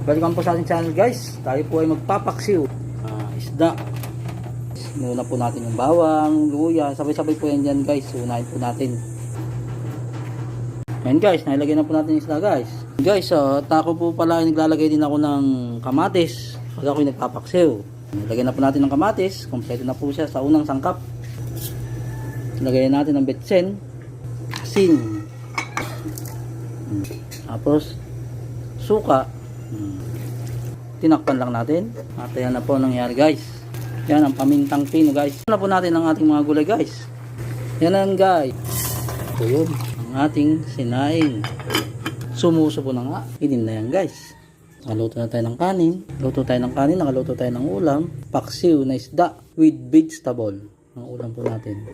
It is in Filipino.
Welcome po sa ating channel guys. Tayo po ay magpapaksiw isda. Muna po natin yung bawang, luya, sabay-sabay po yan dyan guys. Unahin po natin. Ayan guys, nailagay na po natin yung isda guys. Guys, tako po pala, naglalagay din ako ng kamatis pag ako yung nagpapaksiw. Nilagay na po natin ng kamatis. Kompleto na po siya sa unang sangkap. Lagay natin ng betsen, asin, tapos suka. Tinakpan lang natin at yan na po nangyari guys. Yan ang pamintang pino guys. Yan na po natin ang ating mga gulay guys. Yan lang guys. Ito yun ang ating sinaing. Sumuso po na nga. Inim na yan guys. Nakaluto na tayo ng kanin. Nakaluto tayo ng ulam. Paksiw na isda with vegetable. Ang ulam po natin.